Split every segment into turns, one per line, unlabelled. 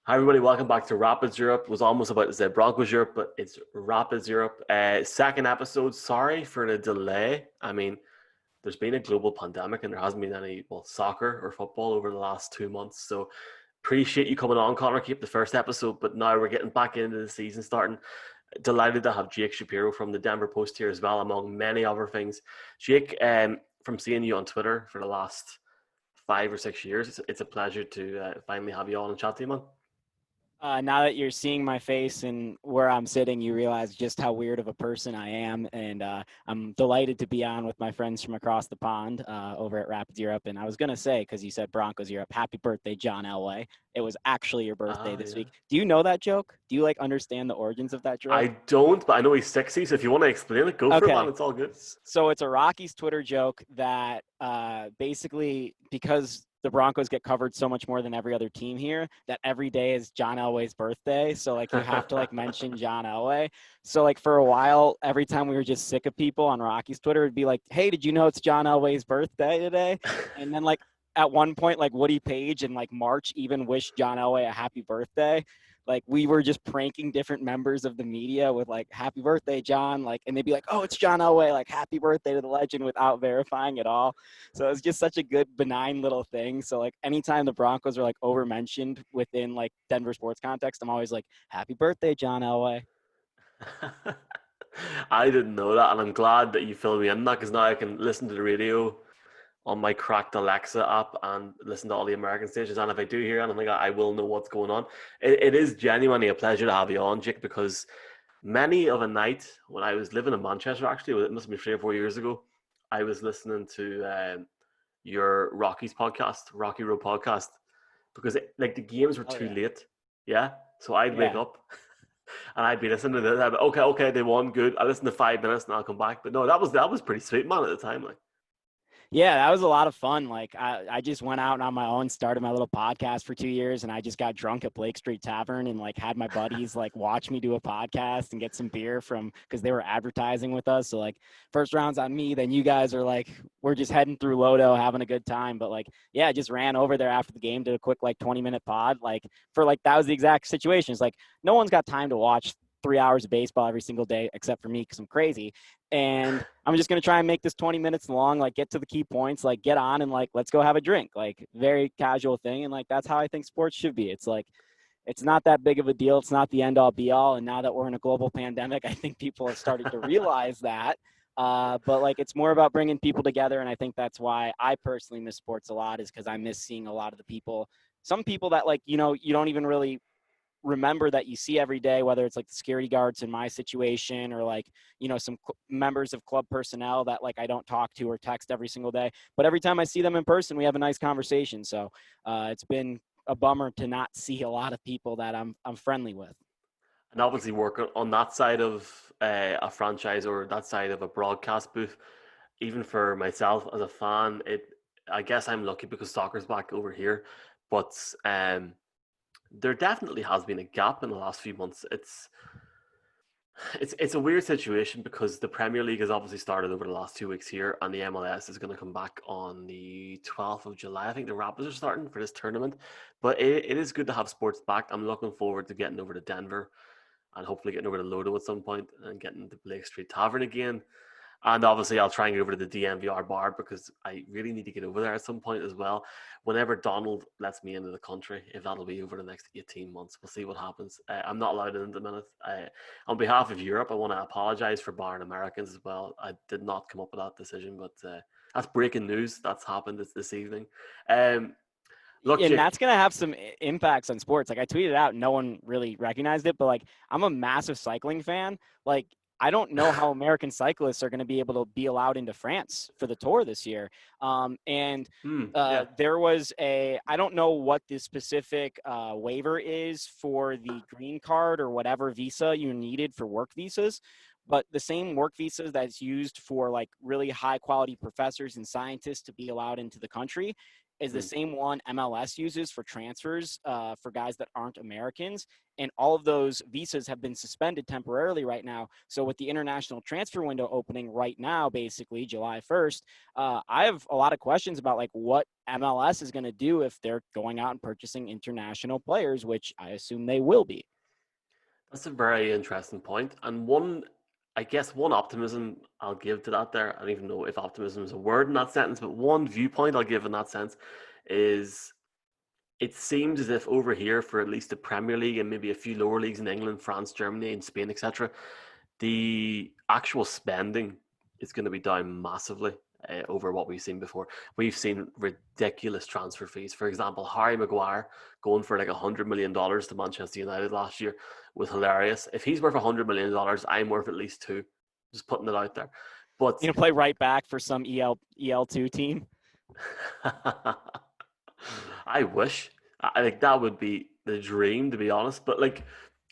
Hi, everybody. Welcome back to Rapids Europe. Was almost about to say Broncos Europe, but it's Rapids Europe. Second episode. Sorry for the delay. I mean, there's been a global pandemic and there hasn't been any, soccer or football over the last 2 months. So appreciate you coming on, Connor. Keep the first episode, but now we're getting back into the season starting. Delighted to have Jake Shapiro from the Denver Post here as well, among many other things. Jake, from seeing you on Twitter for the last 5 or 6 years, it's a pleasure to finally have you on and chat to you, man.
Now that you're seeing my face and where I'm sitting, you realize just how weird of a person I am. And I'm delighted to be on with my friends from across the pond over at Rapids Europe. And I was going to say, because you said Broncos Europe, happy birthday, John Elway. It was actually your birthday
Ah,
this
yeah.
week. Do you know that joke? Do you understand the origins of that
I
joke?
don't, but I know he's 60. So if you want to explain it, go for it, man.
Okay.
It's all good.
So it's a Rockies Twitter joke that basically, because the Broncos get covered so much more than every other team here, that every day is John Elway's birthday. So you have to mention John Elway. So for a while, every time we were just sick of people on Rockies Twitter, it'd be like, "Hey, did you know it's John Elway's birthday today?" And then at one point, Woody Page and March even wished John Elway a happy birthday. We were just pranking different members of the media with happy birthday, John, and they'd be like, "Oh, it's John Elway, happy birthday to the legend," without verifying at all. So it's just such a good benign little thing. So anytime the Broncos are over mentioned within Denver sports context, I'm always like, "Happy birthday, John Elway."
I didn't know that, and I'm glad that you filled me in that because now I can listen to the radio on my cracked Alexa app and listen to all the American stations. And if I do hear anything, I will know what's going on. It is genuinely a pleasure to have you on, Jake, because many of a night when I was living in Manchester, actually, it must have been 3 or 4 years ago, I was listening to your Rockies podcast, Rocky Road podcast, because the games were
Oh
too
yeah,
late. Yeah. So I'd wake
yeah.
up and I'd be listening to this. I'd be, okay, they won, good. I listen to 5 minutes and I'll come back. But no, that was pretty sweet, man, at the time.
Yeah, that was a lot of fun. I just went out and on my own, started my little podcast for 2 years, and I just got drunk at Blake Street Tavern and had my buddies watch me do a podcast and get some beer from because they were advertising with us. So first round's on me, then you guys are we're just heading through Lodo having a good time. But yeah, I just ran over there after the game, did a quick 20-minute pod. For that was the exact situation. It's no one's got time to watch 3 hours of baseball every single day except for me because I'm crazy. And I'm just going to try and make this 20 minutes long, get to the key points, get on and let's go have a drink, very casual thing. And that's how I think sports should be. It's not that big of a deal. It's not the end all be all. And now that we're in a global pandemic, I think people are starting to realize that. But it's more about bringing people together. And I think that's why I personally miss sports a lot, is because I miss seeing a lot of the people, some people that you don't even really remember that you see every day, whether it's the security guards in my situation or some members of club personnel that I don't talk to or text every single day. But every time I see them in person, we have a nice conversation. So it's been a bummer to not see a lot of people that I'm friendly with.
And obviously work on that side of a franchise or that side of a broadcast booth. Even for myself as a fan, I guess I'm lucky because soccer's back over here, but there definitely has been a gap in the last few months. It's a weird situation because the Premier League has obviously started over the last 2 weeks here, and the MLS is going to come back on the 12th of July. I think the Rapids are starting for this tournament, but it is good to have sports back. I'm looking forward to getting over to Denver and hopefully getting over to Lodo at some point and getting to Blake Street Tavern again. And obviously, I'll try and get over to the DMVR bar because I really need to get over there at some point as well. Whenever Donald lets me into the country, if that'll be over the next 18 months, we'll see what happens. I'm not allowed in at the minute. On behalf of Europe, I want to apologize for barring Americans as well. I did not come up with that decision, but that's breaking news. That's happened this evening. Um, Look,
And
Jake.
that's going to have some impacts on sports. I tweeted out, no one really recognized it, but I'm a massive cycling fan. I don't know how American cyclists are going to be able to be allowed into France for the Tour this year.
Yeah.
There was I don't know what the specific waiver is for the green card or whatever visa you needed for work visas, but the same work visa that's used for really high quality professors and scientists to be allowed into the country is the
Mm.
same one MLS uses for transfers for guys that aren't Americans. And all of those visas have been suspended temporarily right now. So with the international transfer window opening right now, basically July 1st, I have a lot of questions about like what MLS is going to do if they're going out and purchasing international players, which I assume they will be.
That's a very interesting point. And I guess one optimism I'll give to that there, I don't even know if optimism is a word in that sentence, but one viewpoint I'll give in that sense is it seems as if over here for at least the Premier League and maybe a few lower leagues in England, France, Germany, and Spain, etc., the actual spending is going to be down massively over what we've seen before. We've seen ridiculous transfer fees. For example, Harry Maguire going for like $100 million to Manchester United last year was hilarious. If he's worth $100 million, I'm worth at least two. Just putting it out there. But
You know, play right back for some EL2 team.
I wish. I think that would be the dream, to be honest. But like,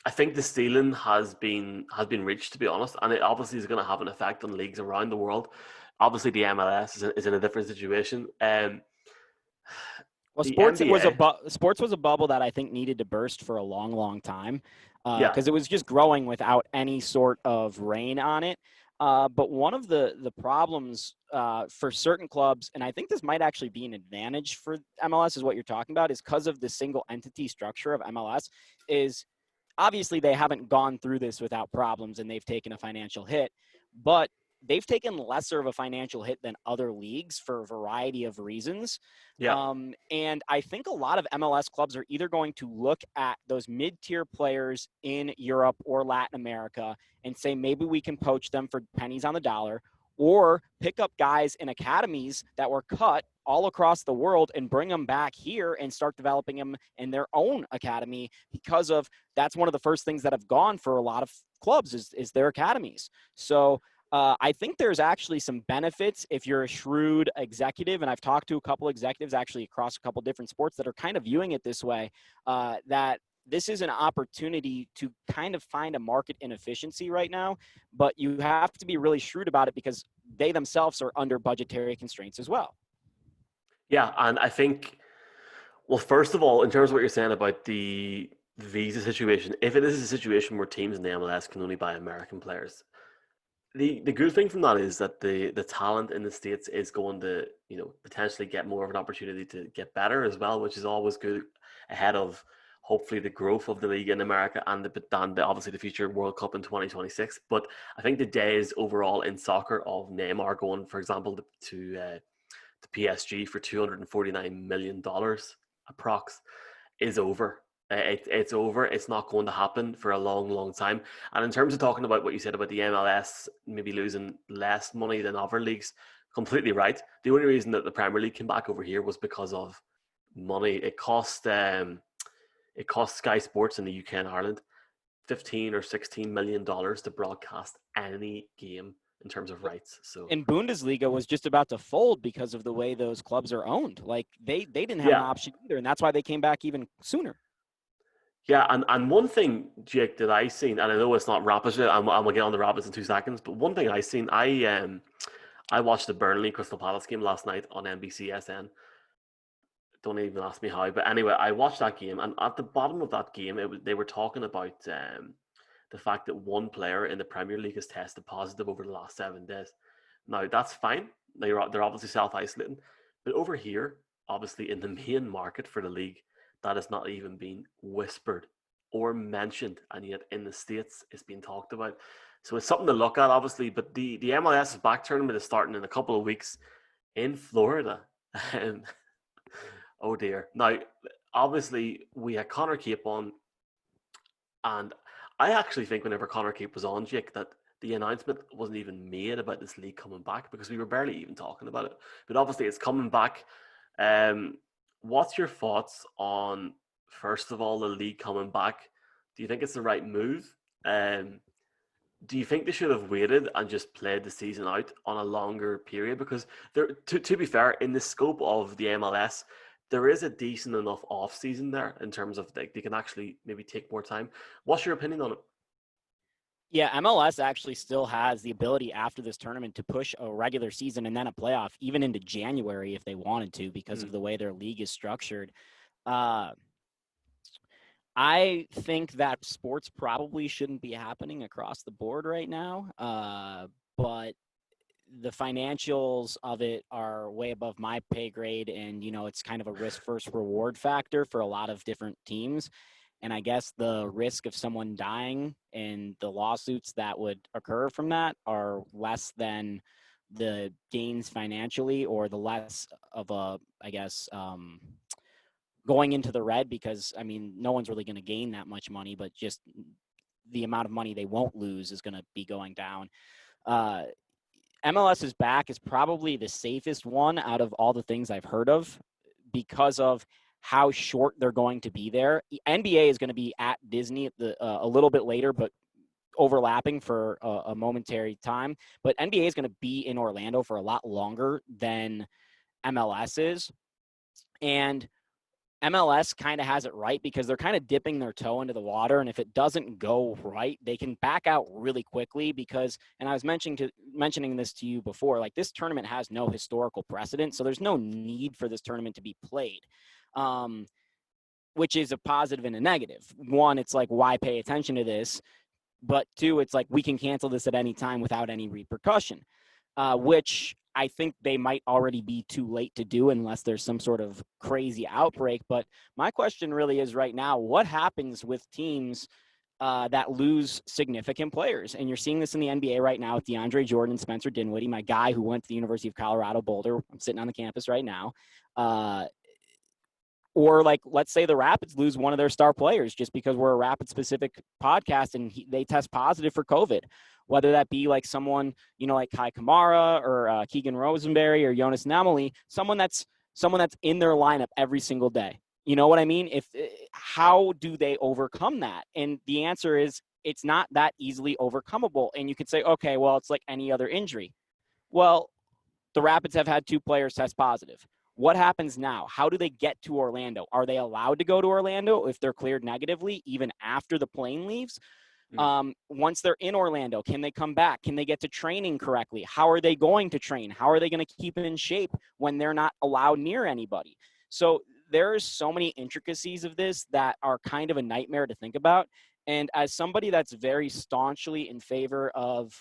I think the ceiling has been reached, to be honest, and it obviously is going to have an effect on leagues around the world. Obviously, the MLS is in a different situation.
Well,
The NBA,
sports was a bubble that I think needed to burst for a long, long time
yeah,
because it was just growing without any sort of rein on it. But one of the problems for certain clubs, and I think this might actually be an advantage for MLS, is what you're talking about, is because of the single entity structure of MLS. Is obviously they haven't gone through this without problems and they've taken a financial hit, but they've taken lesser of a financial hit than other leagues for a variety of reasons.
yeah,
And I think a lot of MLS clubs are either going to look at those mid-tier players in Europe or Latin America and say maybe we can poach them for pennies on the dollar, or pick up guys in academies that were cut all across the world and bring them back here and start developing them in their own academy, because of that's one of the first things that have gone for a lot of clubs is their academies. So I think there's actually some benefits if you're a shrewd executive, and I've talked to a couple executives actually across a couple different sports that are kind of viewing it this way, that this is an opportunity to kind of find a market inefficiency right now, but you have to be really shrewd about it because they themselves are under budgetary constraints as well.
yeah. And I think, well, first of all, in terms of what you're saying about the visa situation, if it is a situation where teams in the MLS can only buy American players, the good thing from that is that the talent in the states is going to potentially get more of an opportunity to get better as well, which is always good ahead of hopefully the growth of the league in America and obviously the future World Cup in 2026. But I think the days overall in soccer of Neymar going, for example, to PSG for $249 million approx is over. It's over. It's not going to happen for a long, long time. And in terms of talking about what you said about the MLS maybe losing less money than other leagues, completely right. The only reason that the Premier League came back over here was because of money. It cost Sky Sports in the UK and Ireland $15 or $16 million to broadcast any game in terms of rights. So
And Bundesliga was just about to fold because of the way those clubs are owned. Like they didn't have an
yeah,
option either, and that's why they came back even sooner.
yeah, and one thing, Jake, that I seen, and I know it's not Rapids yet. I'm gonna get on the Rapids in 2 seconds, but one thing I seen, I watched the Burnley Crystal Palace game last night on NBCSN. Don't even ask me how, but anyway, I watched that game, and at the bottom of that game, they were talking about the fact that one player in the Premier League has tested positive over the last 7 days. Now that's fine; they're obviously self isolating, but over here, obviously in the main market for the league, that has not even been whispered or mentioned, and yet in the States it's being talked about. So it's something to look at, obviously. But the MLS back tournament is starting in a couple of weeks in Florida. Um, oh dear. Now, obviously, we had Connor Cape on, and I actually think whenever Connor Cape was on, Jake, that the announcement wasn't even made about this league coming back because we were barely even talking about it. But obviously, it's coming back. Um, what's your thoughts on, first of all, the league coming back? Do you think it's the right move? Um, do you think they should have waited and just played the season out on a longer period? Because to be fair, in the scope of the MLS, there is a decent enough off season there in terms of they can actually maybe take more time. What's your opinion on it?
Yeah, MLS actually still has the ability after this tournament to push a regular season and then a playoff even into January if they wanted to, because of the way their league is structured. Uh, I think that sports probably shouldn't be happening across the board right now, but the financials of it are way above my pay grade, and it's kind of a risk first reward factor for a lot of different teams. And I guess the risk of someone dying and the lawsuits that would occur from that are less than the gains financially, or the less of a, I guess, going into the red, because I mean, no one's really going to gain that much money, but just the amount of money they won't lose is going to be going down. Uh, MLS's back is probably the safest one out of all the things I've heard of, because of how short they're going to be there. NBA is going to be at Disney at a little bit later, but overlapping for a momentary time. But NBA is going to be in Orlando for a lot longer than MLS is. And MLS kind of has it right, because they're kind of dipping their toe into the water. And if it doesn't go right, they can back out really quickly, because, and I was mentioning this to you before, like, this tournament has no historical precedent. So there's no need for this tournament to be played, which is a positive and a negative. One, it's like, why pay attention to this? But two, it's like, we can cancel this at any time without any repercussion, which I think they might already be too late to do unless there's some sort of crazy outbreak. But my question really is right now, what happens with teams that lose significant players? And you're seeing this in the NBA right now with DeAndre Jordan, Spencer Dinwiddie, my guy who went to the University of Colorado Boulder. I'm sitting on the campus right now. Or, like, let's say the Rapids lose one of their star players just because we're a Rapid-specific podcast and they test positive for COVID, whether that be like someone, like Kai Kamara or Keegan Rosenberry or Jonas Namely, someone that's in their lineup every single day. You know what I mean? How do they overcome that? And the answer is, it's not that easily overcomable. And you could say, okay, well, it's like any other injury. Well, the Rapids have had 2 players test positive. What happens now? How do they get to Orlando? Are they allowed to go to Orlando if they're cleared negatively, even after the plane leaves? Once they're in Orlando, can they come back? Can they get to training correctly? How are they going to train? How are they going to keep in shape when they're not allowed near anybody? So there's so many intricacies of this that are kind of a nightmare to think about. And as somebody that's very staunchly in favor of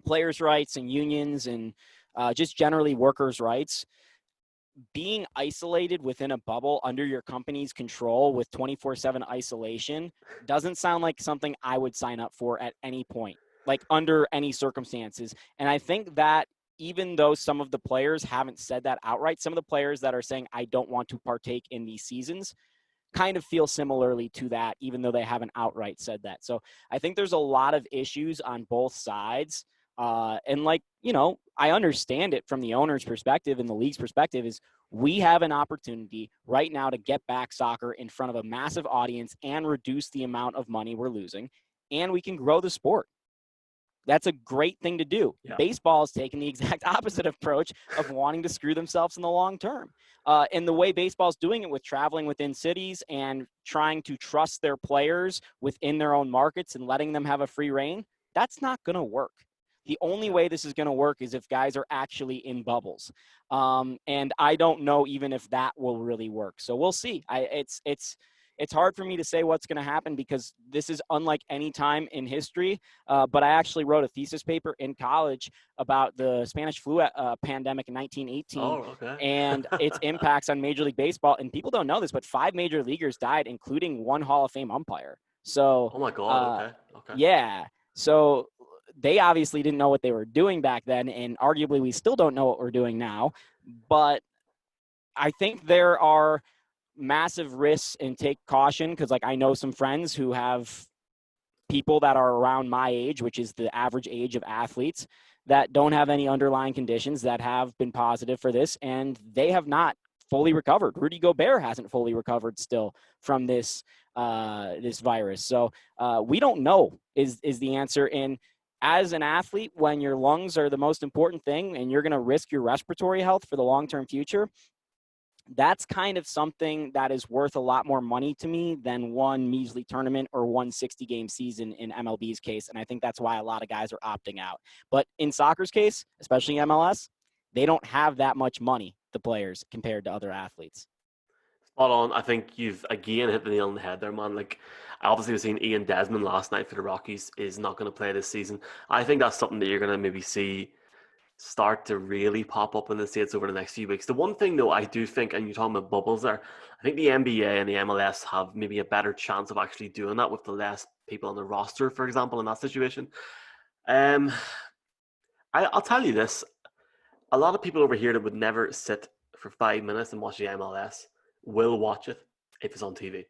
players' rights and unions and just generally workers' rights, being isolated within a bubble under your company's control with 24/7 isolation doesn't sound like something I would sign up for at any point, like under any circumstances. And I think that even though some of the players haven't said that outright, some of the players that are saying, I don't want to partake in these seasons, kind of feel similarly to that, even though they haven't outright said that. So I think there's a lot of issues on both sides. And like, I understand it from the owner's perspective and the league's perspective is, we have an opportunity right now to get back soccer in front of a massive audience and reduce the amount of money we're losing, and we can grow the sport. That's a great thing to do.
Yeah.
Baseball is taking the exact opposite approach of wanting to screw themselves in the long term. And the way baseball is doing it, with traveling within cities and trying to trust their players within their own markets and letting them have a free reign, that's not going to work. The only way this is going to work is if guys are actually in bubbles. And I don't know even if that will really work. So we'll see. It's hard for me to say what's going to happen, because this is unlike any time in history. But I actually wrote a thesis paper in college about the Spanish flu pandemic in 1918
Okay.
and its impacts on Major League Baseball. And people don't know this, but 5 major leaguers died, including 1 Hall of Fame umpire. So,
Oh my God. Okay.
yeah. So they obviously didn't know what they were doing back then. And arguably we still don't know what we're doing now. But I think there are massive risks, and take caution, because like, I know some friends who have people that are around my age, which is the average age of athletes, that don't have any underlying conditions, that have been positive for this, and they have not fully recovered. Rudy Gobert hasn't fully recovered still from this this virus. So we don't know is the answer. And as an athlete, when your lungs are the most important thing and you're going to risk your respiratory health for the long-term future, That's kind of something that is worth a lot more money to me than one measly tournament or one 60-game season in MLB's case. And I think that's why a lot of guys are opting out. But in soccer's case, especially MLS, they don't have that much money, the players, compared to other athletes.
Spot on. I think you've again hit the nail on the head there, man. Like, I obviously was seeing Ian Desmond last night for the Rockies is not going to play this season. I think that's something that you're going to maybe see start to really pop up in the States over the next few weeks. The one thing, though, I do think, and you're talking about bubbles there, I think the NBA and the MLS have maybe a better chance of actually doing that with the less people on the roster, for example, in that situation. Um, I'll tell you this: a lot of people over here that would never sit for 5 minutes and watch the MLS will watch it if it's on TV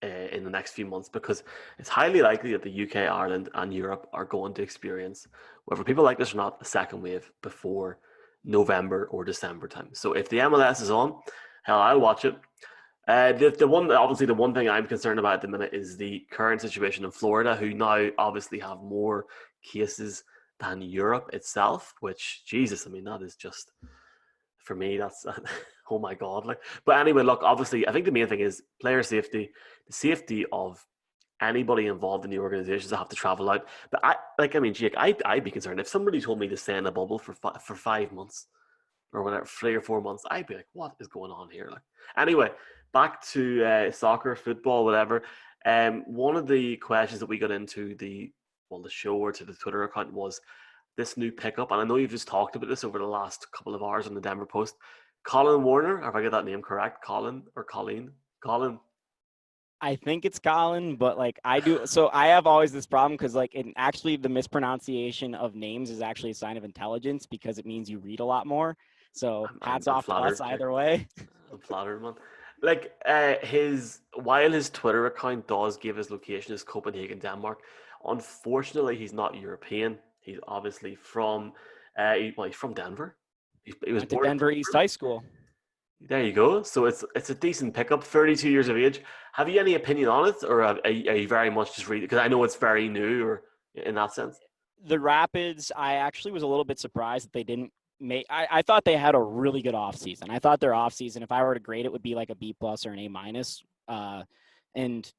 in the next few months, because it's highly likely that the UK, Ireland, and Europe are going to experience, whether people like this or not, a second wave before November or December time. So if the MLS is on, hell, I'll watch it. The one thing I'm concerned about at the minute is the current situation in Florida, who now obviously have more cases than Europe itself. Which, Jesus, I mean, that is just, for me, that's oh my god. Like, but anyway, look, obviously, I think the main thing is player safety, the safety of anybody involved in the organizations that have to travel out. But I mean, Jake, I'd be concerned if somebody told me to stay in a bubble for 5 months or whatever, 3 or 4 months. I'd be like, what is going on here? Like, anyway, back to soccer, football, whatever. One of the questions that we got into the show or to the Twitter account was this new pickup, and I know you've just talked about this over the last couple of hours on the Denver Post. Colin Warner, if I get that name correct, Colin or Colleen, Colin.
I think it's Colin, but like I do. So I have always this problem because like actually the mispronunciation of names is actually a sign of intelligence because it means you read a lot more. So hats
I'm
off to us
flattered, Jake.
either way.
I'm flattered, man. Like while his Twitter account does give his location as Copenhagen, Denmark, unfortunately he's not European. He's obviously from he's from Denver. He was
Went to
born in
Denver East High School.
there you go. So it's a decent pickup. 32 years of age. Have you any opinion on it, or are you very much just reading? Because I know it's very new, or in that sense.
The Rapids, I actually was a little bit surprised that they didn't make. I thought they had a really good offseason. I thought their offseason, if I were to grade it, would be like a B plus or an A minus. And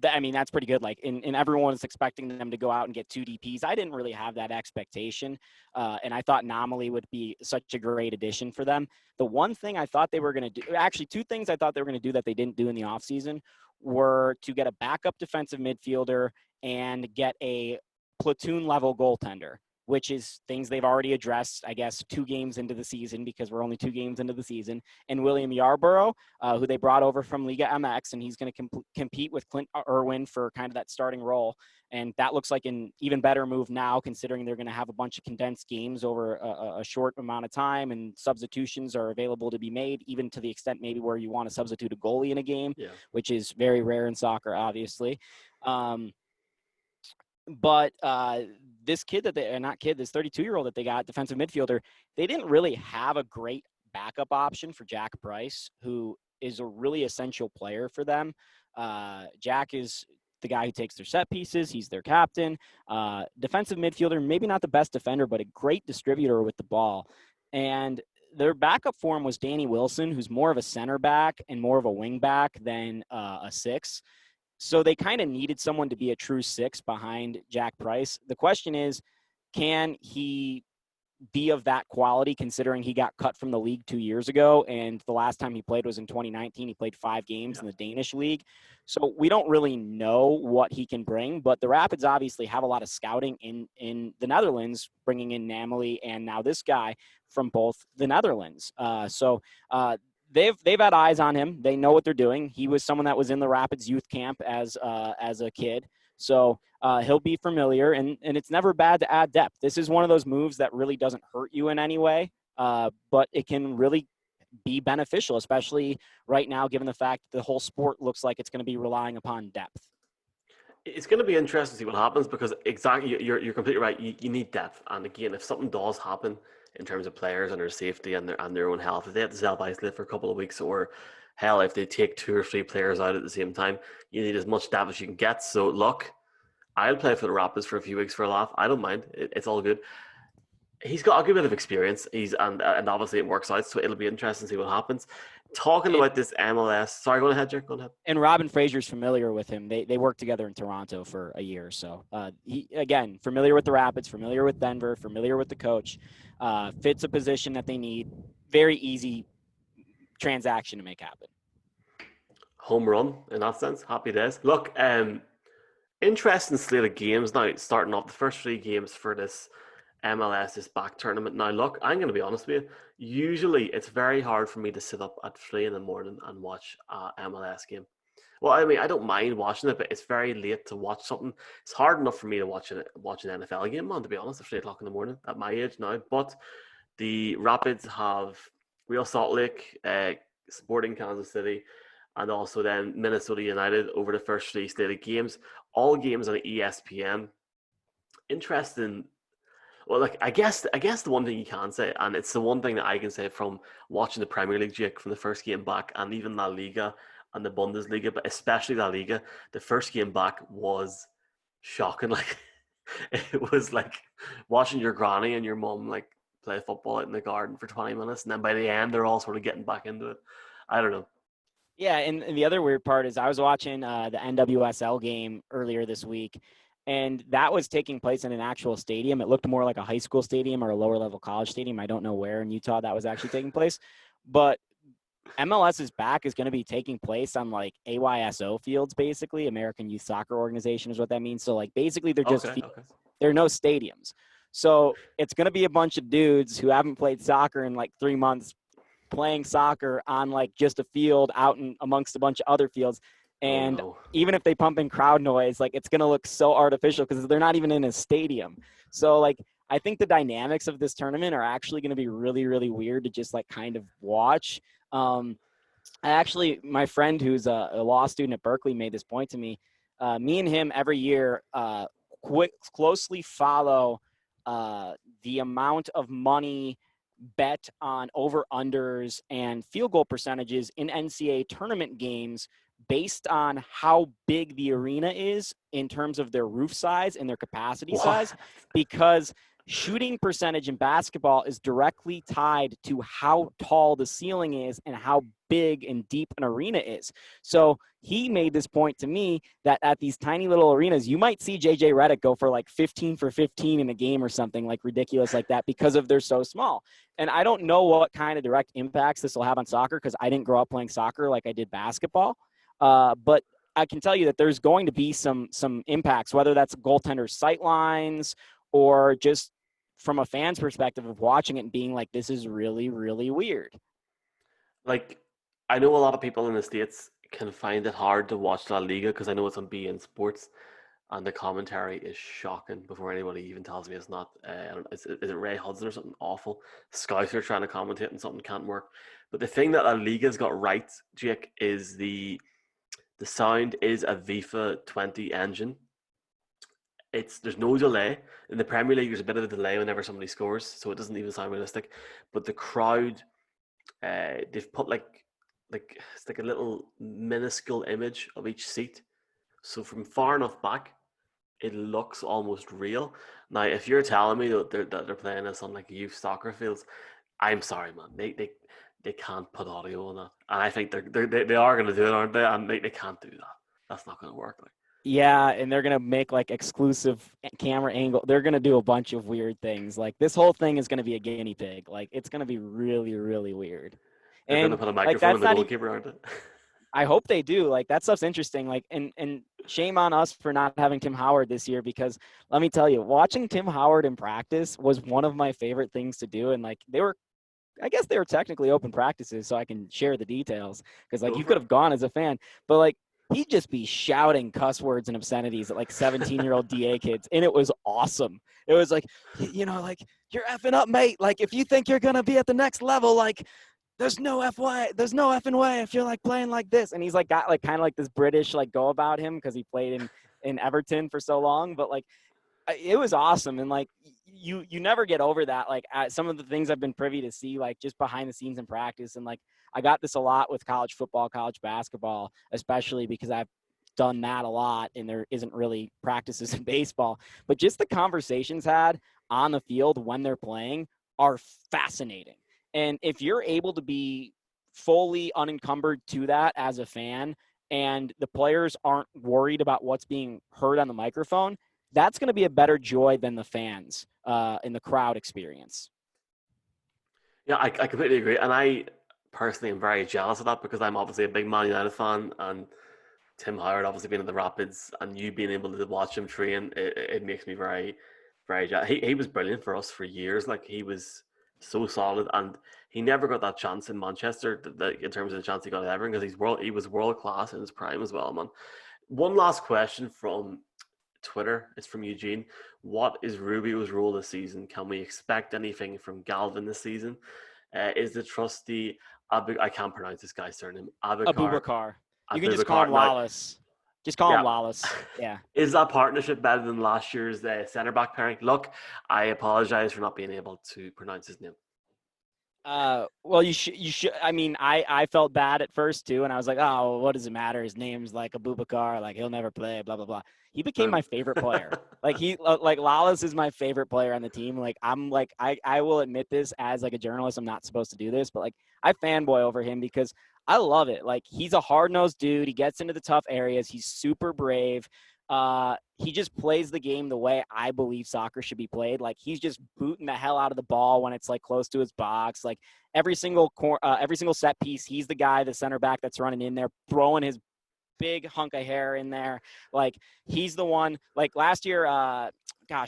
I mean, that's pretty good. Like, and everyone is expecting them to go out and get two DPs. I didn't really have that expectation. And I thought Nominally would be such a great addition for them. The one thing I thought they were going to do, actually, two things I thought they were going to do that they didn't do in the offseason were to get a backup defensive midfielder and get a platoon level goaltender, which is things they've already addressed, I guess, 2 games into the season because we're only 2 games into the season. And William Yarborough, who they brought over from Liga MX, and he's going to compete with Clint Irwin for kind of that starting role. And that looks like an even better move now, considering they're going to have a bunch of condensed games over a short amount of time, and substitutions are available to be made, even to the extent maybe where you want to substitute a goalie in a game,
Yeah.
which is very rare in soccer, obviously. But this kid that they, not kid, this 32-year-old that they got, defensive midfielder, they didn't really have a great backup option for Jack Price, who is a really essential player for them. Jack is the guy who takes their set pieces. He's their captain. Defensive midfielder, maybe not the best defender, but a great distributor with the ball. And their backup for him was Danny Wilson, who's more of a center back and more of a wing back than a 6. So they kind of needed someone to be a true 6 behind Jack Price. The question is, can he be of that quality, considering he got cut from the league 2 years ago, and the last time he played was in 2019. He played 5 games in the Danish league. So we don't really know what he can bring, but the Rapids obviously have a lot of scouting in the Netherlands, bringing in Namely and now this guy from both the Netherlands. They've had eyes on him. They know what they're doing. He was someone that was in the Rapids youth camp as a kid. So he'll be familiar, and it's never bad to add depth. This is one of those moves that really doesn't hurt you in any way, but it can really be beneficial, especially right now, given the fact that the whole sport looks like it's going to be relying upon depth.
It's going to be interesting to see what happens, because exactly, you're completely right. You need depth, and again, if something does happen in terms of players and their safety and their own health, if they have to self-isolate for a couple of weeks, or hell, if they take 2 or 3 players out at the same time, you need as much depth as you can get. So look, I'll play for the Rapids for a few weeks for a laugh. I don't mind. It's all good. He's got a good bit of experience. And obviously it works out, so it'll be interesting to see what happens. Talking
And
about this MLS. Sorry, go ahead, Jack. Go ahead.
and Robin Fraser's familiar with him. They worked together in Toronto for a year or so. He, again, familiar with the Rapids, familiar with Denver, familiar with the coach. Fits a position that they need. Very easy transaction to make happen.
Home run in that sense. Happy days. Look, interesting slate of games now. Starting off the first three games for this MLS is back tournament. Now, look, I'm going to be honest with you. Usually, it's very hard for me to sit up at 3 in the morning and watch a MLS game. Well, I mean, I don't mind watching it, but it's very late to watch something. It's hard enough for me to watch an NFL game, man. To be honest, at 3 o'clock in the morning at my age now. But the Rapids have Real Salt Lake, Sporting Kansas City, and also then Minnesota United over the first three stated games. All games on ESPN. Interesting. Well, like I guess the one thing you can say, and it's the one thing that I can say from watching the Premier League, Jake, from the first game back, and even La Liga and the Bundesliga, but especially La Liga, the first game back was shocking. Like it was like watching your granny and your mum like play football out in the garden for 20 minutes, and then by the end they're all sort of getting back into it. I don't know.
Yeah, and the other weird part is I was watching the NWSL game earlier this week, and that was taking place in an actual stadium. It looked more like a high school stadium or a lower level college stadium. I don't know where in Utah that was actually taking place, but MLS's back is going to be taking place on like AYSO fields, basically American Youth Soccer Organization is what that means. So like basically they're just
Okay, okay.
there are no stadiums. So it's going to be a bunch of dudes who haven't played soccer in like 3 months playing soccer on like just a field out in amongst a bunch of other fields.
Oh
And
no.
even if they pump in crowd noise, like it's going to look so artificial because they're not even in a stadium. So like I think the dynamics of this tournament are actually going to be really, really weird to just like kind of watch. Um, my friend who's a law student at Berkeley made this point to me. Me and him every year closely follow the amount of money bet on over-unders and field goal percentages in NCAA tournament games based on how big the arena is in terms of their roof size and their capacity size,
What?
because shooting percentage in basketball is directly tied to how tall the ceiling is and how big and deep an arena is. So he made this point to me that at these tiny little arenas, you might see JJ Redick go for like 15 for 15 in a game or something like ridiculous like that because of they're so small. And I don't know what kind of direct impacts this will have on soccer because I didn't grow up playing soccer like I did basketball. But I can tell you that there's going to be some impacts, whether that's goaltender sight lines or just from a fan's perspective of watching it and being like, this is really, really weird.
Like, I know a lot of people in the States can find it hard to watch La Liga because I know it's on beIN Sports and the commentary is shocking before anybody even tells me it's not. Is it Ray Hudson or something awful? Scouts are trying to commentate and something can't work. But the thing that La Liga's got right, Jake, is the sound is a FIFA 20 engine. There's no delay. In the Premier League, there's a bit of a delay whenever somebody scores, so it doesn't even sound realistic. But the crowd, they've put like it's like a little minuscule image of each seat. So from far enough back, it looks almost real. Now, if you're telling me that they're playing this on like youth soccer fields, I'm sorry, man. They can't put audio on that, and I think they are going to do it, aren't they? And they can't do that. That's not going to work. Like,
Yeah, and they're gonna make like exclusive camera angle. They're gonna do a bunch of weird things. Like this whole thing is gonna be a guinea pig. Like it's gonna be really, really weird.
they're going to
And
put a
like
microphone in
that's
the
not even.
goalkeeper, aren't they?
I hope they do. Like that stuff's interesting. Like and shame on us for not having Tim Howard this year because let me tell you, watching Tim Howard in practice was one of my favorite things to do. And like I guess they were technically open practices, so I can share the details because like
Go
you
for
could have gone as a fan, but like he'd just be shouting cuss words and obscenities at like 17-year-old DA kids, and it was awesome. It was like, like you're effing up, mate. Like if you think you're gonna be at the next level, like there's no there's no effing way if you're like playing like this. And he's like got like kind of like this British like go about him because he played in Everton for so long, but like it was awesome. And like you never get over that. Like some of the things I've been privy to see like just behind the scenes in practice, and like I got this a lot with college football, college basketball, especially because I've done that a lot and there isn't really practices in baseball, but just the conversations had on the field when they're playing are fascinating. And if you're able to be fully unencumbered to that as a fan, and the players aren't worried about what's being heard on the microphone, that's going to be a better joy than the fans in the crowd experience.
Yeah, I completely agree. And I personally am very jealous of that because I'm obviously a big Man United fan, and Tim Howard obviously being in the Rapids and you being able to watch him train, it makes me very, very jealous. He was brilliant for us for years. Like, he was so solid, and he never got that chance in Manchester in terms of the chance he got at Everton, because he was world class in his prime as well, man. One last question from Twitter. It's from Eugene. What is Rubio's role this season? Can we expect anything from Galvin this season? Is the trusty I can't pronounce this guy's surname.
Abubakar. You can just call him
Abubakar. Now,
Lawless. Just call him
yeah.
Lawless. Yeah.
Is that partnership better than last year's centre back pairing? Look, I apologize for not being able to pronounce his name.
Well, you should. I mean, I felt bad at first too, and I was like, oh, what does it matter? His name's like Abubakar, like he'll never play, blah blah blah. He became my favorite player. Like Lawless is my favorite player on the team. Like I will admit this as like a journalist, I'm not supposed to do this, but like I fanboy over him because I love it. Like, he's a hard-nosed dude. He gets into the tough areas. He's super brave. He just plays the game the way I believe soccer should be played. Like, he's just booting the hell out of the ball when it's like close to his box. Like, every single set piece, he's the guy, the center back that's running in there, throwing his big hunk of hair in there. Like, he's the one. Like, last year,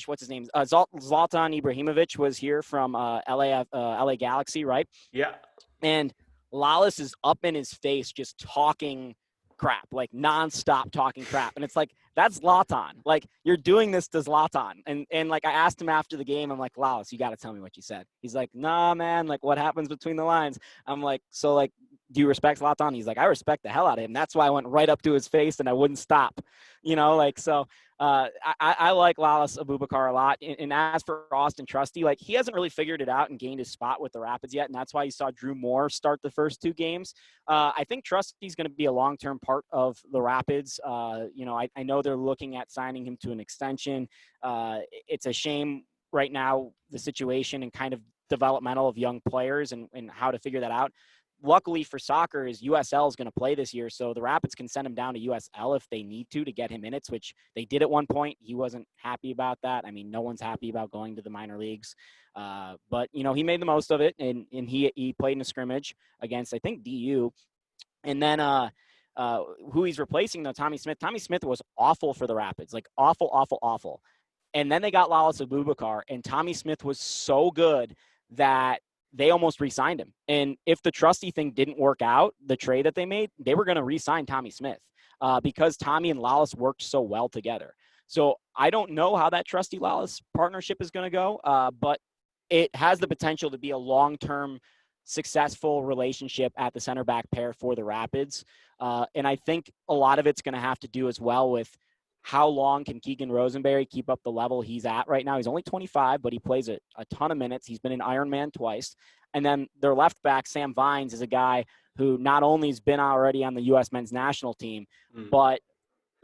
what's his name? Zlatan Ibrahimovic was here from LA Galaxy, right?
Yeah.
And Lawless is up in his face just talking crap, like nonstop talking crap. And it's like, that's Zlatan. Like, you're doing this to Zlatan. And like, I asked him after the game, I'm like, Lawless, you got to tell me what you said. He's like, nah, man, like, what happens between the lines? I'm like, so, like, do you respect Zlatan? He's like, I respect the hell out of him. That's why I went right up to his face and I wouldn't stop, like, so I like Lawless Abubakar a lot. And as for Austin Trusty, like, he hasn't really figured it out and gained his spot with the Rapids yet. And that's why you saw Drew Moore start the first two games. I think Trusty's going to be a long-term part of the Rapids. I know they're looking at signing him to an extension. It's a shame right now, the situation and kind of developmental of young players and how to figure that out. Luckily for soccer is USL is going to play this year, so the Rapids can send him down to USL if they need to get him minutes, which they did at one point. He wasn't happy about that. I mean, no one's happy about going to the minor leagues. But, he made the most of it, and he played in a scrimmage against, I think, DU. And then who he's replacing, though, Tommy Smith. Tommy Smith was awful for the Rapids, like awful, awful, awful. And then they got Lawless Abubakar, and Tommy Smith was so good that they almost re-signed him. And if the Trusty thing didn't work out, the trade that they made, they were going to re-sign Tommy Smith because Tommy and Lawless worked so well together. So I don't know how that Trusty Lawless partnership is going to go, but it has the potential to be a long-term successful relationship at the center back pair for the Rapids. And I think a lot of it's going to have to do as well with how long can Keegan Rosenberry keep up the level he's at right now? He's only 25, but he plays a ton of minutes. He's been an Ironman twice. And then their left back, Sam Vines, is a guy who not only has been already on the U.S. men's national team, but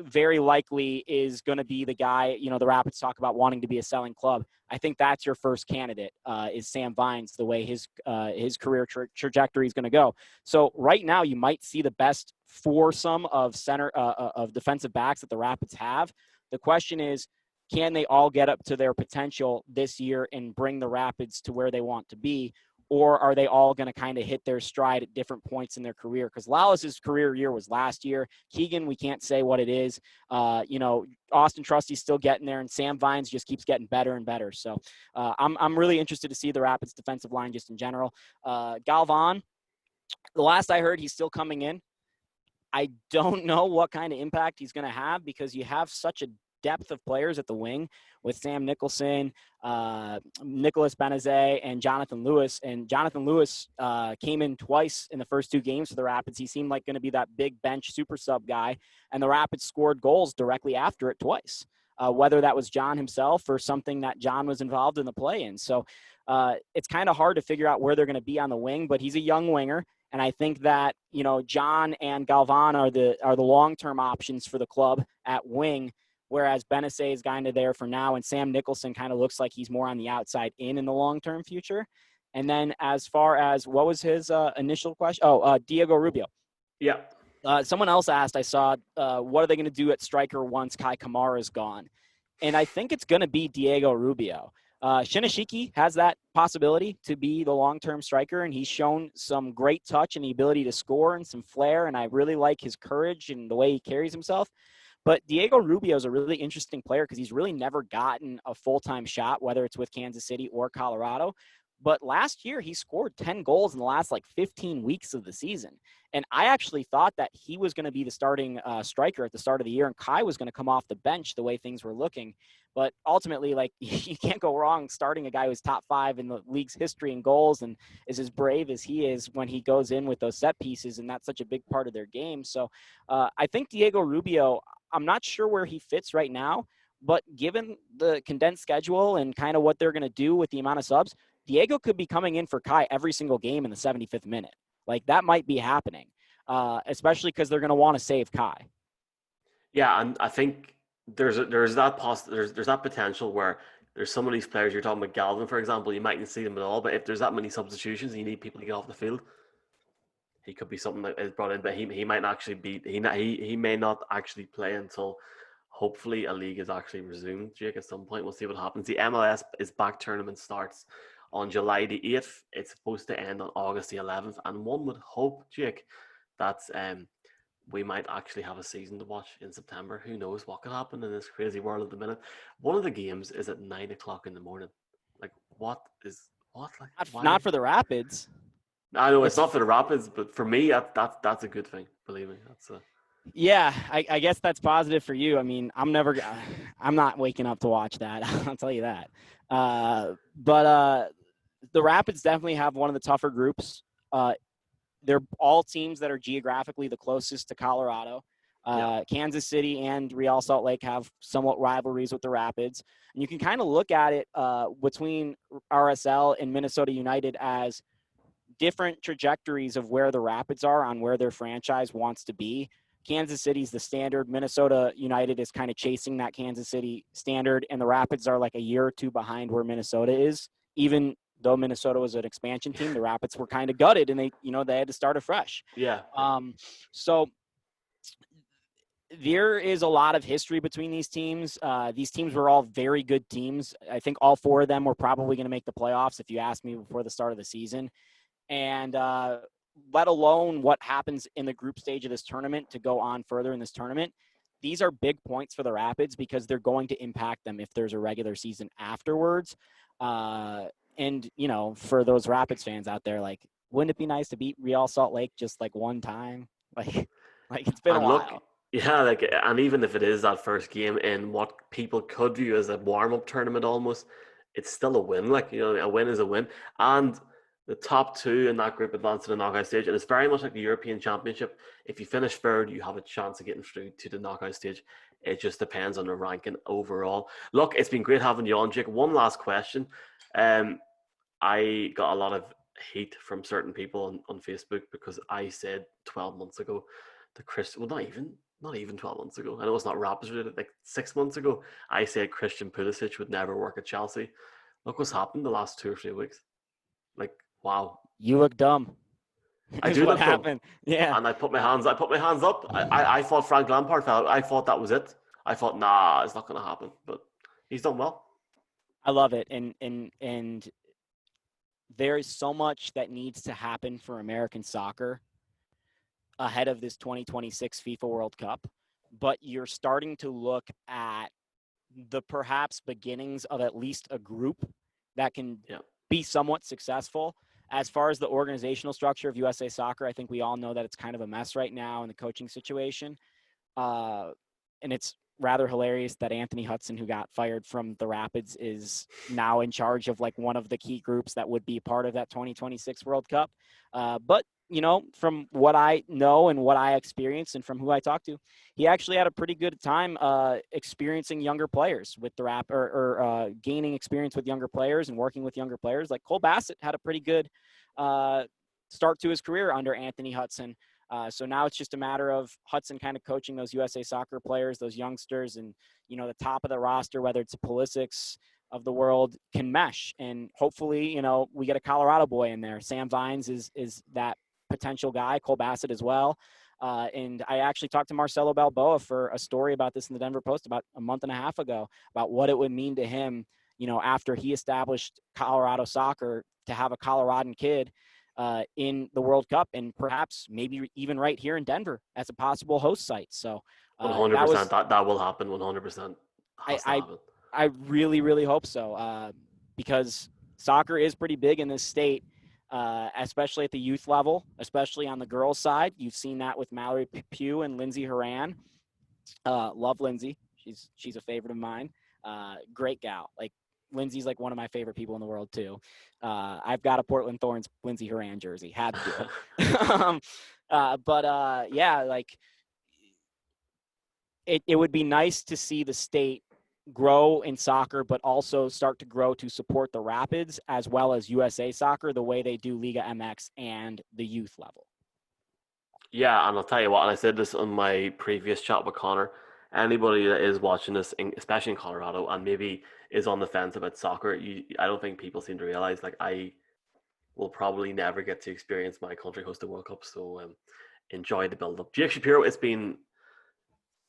very likely is going to be the guy, the Rapids talk about wanting to be a selling club. I think that's your first candidate is Sam Vines, the way his career trajectory is going to go. So right now you might see the best foursome of of defensive backs that the Rapids have. The question is, can they all get up to their potential this year and bring the Rapids to where they want to be? Or are they all going to kind of hit their stride at different points in their career? Because Lawless's career year was last year. Keegan, we can't say what it is. Austin Trusty's still getting there, and Sam Vines just keeps getting better and better. So I'm really interested to see the Rapids defensive line just in general. Galvan, the last I heard, he's still coming in. I don't know what kind of impact he's going to have because you have such a depth of players at the wing with Sam Nicholson, Nicholas Benazet, and Jonathan Lewis. And Jonathan Lewis came in twice in the first two games for the Rapids. He seemed like going to be that big bench super sub guy, and the Rapids scored goals directly after it twice, whether that was John himself or something that John was involved in the play in. So it's kind of hard to figure out where they're going to be on the wing, but he's a young winger. And I think that, John and Galvan are the long-term options for the club at wing. whereas Benacer is kind of there for now, and Sam Nicholson kind of looks like he's more on the outside in the long-term future. And then as far as what was his initial question? Diego Rubio.
Yeah.
Someone else asked, I saw, what are they going to do at striker once Kai Kamara is gone? And I think it's going to be Diego Rubio. Shinashiki has that possibility to be the long-term striker, and he's shown some great touch and the ability to score and some flair, and I really like his courage and the way he carries himself. But Diego Rubio is a really interesting player because he's really never gotten a full-time shot, whether it's with Kansas City or Colorado. But last year, he scored 10 goals in the last 15 weeks of the season. And I actually thought that he was going to be the starting striker at the start of the year, and Kai was going to come off the bench the way things were looking. But ultimately, you can't go wrong starting a guy who's top 5 in the league's history in goals and is as brave as he is when he goes in with those set pieces, and that's such a big part of their game. So I think Diego Rubio, I'm not sure where he fits right now, but given the condensed schedule and kind of what they're going to do with the amount of subs, Diego could be coming in for Kai every single game in the 75th minute. That might be happening, especially because they're going to want to save Kai.
Yeah, and I think there's that potential where there's some of these players you're talking about, Galvin, for example, you mightn't see them at all, but if there's that many substitutions and you need people to get off the field, he could be something that is brought in, but he might actually be he may not actually play until hopefully a league is actually resumed, Jake, at some point. We'll see what happens. The MLS is back tournament starts on July the 8th. It's supposed to end on August the 11th, and one would hope, Jake, that we might actually have a season to watch in September. Who knows what could happen in this crazy world at the minute? One of the games is at 9 o'clock in the morning. What? Why?
Not for the Rapids.
I know it's not for the Rapids, but for me, that's a good thing. Believe me,
Yeah, I guess that's positive for you. I mean, I'm not waking up to watch that. I'll tell you that. But the Rapids definitely have one of the tougher groups. They're all teams that are geographically the closest to Colorado. Kansas City and Real Salt Lake have somewhat rivalries with the Rapids. And you can kind of look at it between RSL and Minnesota United as different trajectories of where the Rapids are on where their franchise wants to be. Kansas City's the standard. Minnesota United is kind of chasing that Kansas City standard, and the Rapids are a year or two behind where Minnesota is. Even though Minnesota was an expansion team, the Rapids were kind of gutted, and they had to start afresh.
Yeah.
So there is a lot of history between these teams. These teams were all very good teams. I think all 4 of them were probably going to make the playoffs if you asked me before the start of the season. And let alone what happens in the group stage of this tournament to go on further in this tournament. These are big points for the Rapids because they're going to impact them if there's a regular season afterwards. And, for those Rapids fans out there, wouldn't it be nice to beat Real Salt Lake just one time? It's been a while.
Yeah, and even if it is that first game in what people could view as a warm-up tournament almost, it's still a win. A win is a win. And the top 2 in that group advance to the knockout stage, and it's very much like the European Championship. If you finish third, you have a chance of getting through to the knockout stage. It just depends on the ranking overall. Look, it's been great having you on, Jake. One last question. I got a lot of hate from certain people on Facebook because I said 12 months ago that not even 12 months ago. I know it's not Rapids related. 6 months ago, I said Christian Pulisic would never work at Chelsea. Look what's happened the last 2 or 3 weeks. Wow.
You look dumb.
I do look
happened.
Dumb.
Yeah.
And I put my hands up. I thought Frank Lampard fell. I thought that was it. I thought, nah, it's not going to happen. But he's done well.
I love it. And there is so much that needs to happen for American soccer ahead of this 2026 FIFA World Cup. But you're starting to look at the perhaps beginnings of at least a group that can be somewhat successful. As far as the organizational structure of USA Soccer, I think we all know that it's kind of a mess right now in the coaching situation. And it's rather hilarious that Anthony Hudson, who got fired from the Rapids, is now in charge of one of the key groups that would be part of that 2026 World Cup. But, from what I know and what I experienced and from who I talked to, he actually had a pretty good time experiencing younger players with the or gaining experience with younger players and working with younger players. Cole Bassett had a pretty good start to his career under Anthony Hudson. So now it's just a matter of Hudson kind of coaching those USA Soccer players, those youngsters, and the top of the roster, whether it's Pulisic's of the world, can mesh. And hopefully, we get a Colorado boy in there. Sam Vines is that potential guy. Cole Bassett as well. And I actually talked to Marcelo Balboa for a story about this in the Denver Post about a month and a half ago about what it would mean to him, after he established Colorado soccer, to have a Coloradan kid in the World Cup, and perhaps maybe even right here in Denver as a possible host site. So that
100%.
was
That will happen. 100%
I
has to
I,
happen.
I really really hope so, because soccer is pretty big in this state. Especially at the youth level, especially on the girls' side. You've seen that with Mallory Pugh and Lindsay Horan. Love Lindsay. She's a favorite of mine. Great gal. Like, Lindsay's like one of my favorite people in the world too. I've got a Portland Thorns Lindsay Horan jersey. Had to do it. Yeah, like it would be nice to see the state grow in soccer, but also start to grow to support the Rapids as well as USA Soccer the way they do Liga MX and the youth level.
Yeah, and I'll tell you what, and I said this on my previous chat with Connor, anybody that is watching this, especially in Colorado, and maybe is on the fence about soccer, I don't think people seem to realize, like, I will probably never get to experience my country host the World Cup, so enjoy the build-up. Jake Shapiro, it's been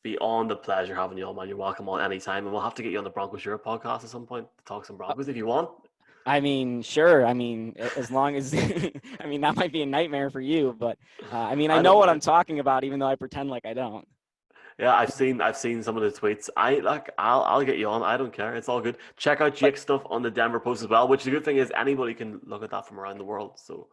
beyond a pleasure having you on, man. You're welcome on anytime, and we'll have to get you on the Broncos Europe podcast at some point to talk some Broncos if you want.
I mean, sure. I mean, as long as I mean, that might be a nightmare for you, but I mean, I
I
know
don't
what I'm
mind.
talking about, even though I pretend like I don't.
Yeah, I've seen some of the tweets. I'll get you on. I don't care. It's all good. Check out
But
Jake's stuff on the Denver Post as well, which the good thing is anybody can look at that from around the worworld. So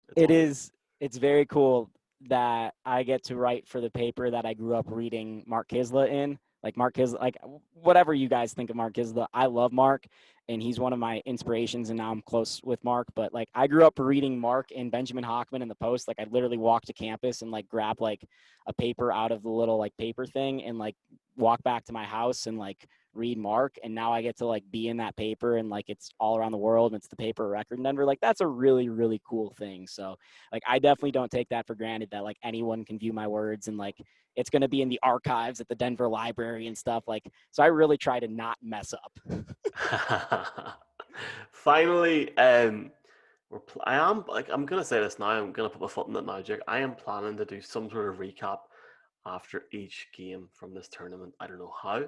it's
it
all good.
is, it's very cool that I get to write for the paper that I grew up reading Mark Kisla in. Like, Mark Kisla, like, whatever you guys think of Mark Kisla, I love Mark, and he's one of my inspirations, and now I'm close with Mark. But like, I grew up reading Mark and Benjamin Hockman in the Post. Like, I'd literally walk to campus and like grab like a paper out of the little like paper thing and like walk back to my house and like read Mark. And now I get to like be in that paper, and like it's all around the world, and it's the paper record in Denver. Like, that's a really really cool thing. So like, I definitely don't take that for granted, that like anyone can view my words, and like it's going to be in the archives at the Denver Library and stuff. Like, so I really try to not mess up.
Finally, I am like, I'm gonna say this now. I'm gonna put my foot in it now, Jake. I am planning to do some sort of recap after each game from this tournament. I don't know how.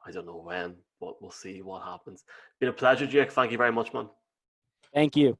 I don't know when, but we'll see what happens. Been a pleasure, Jake. Thank you very much, man.
Thank you.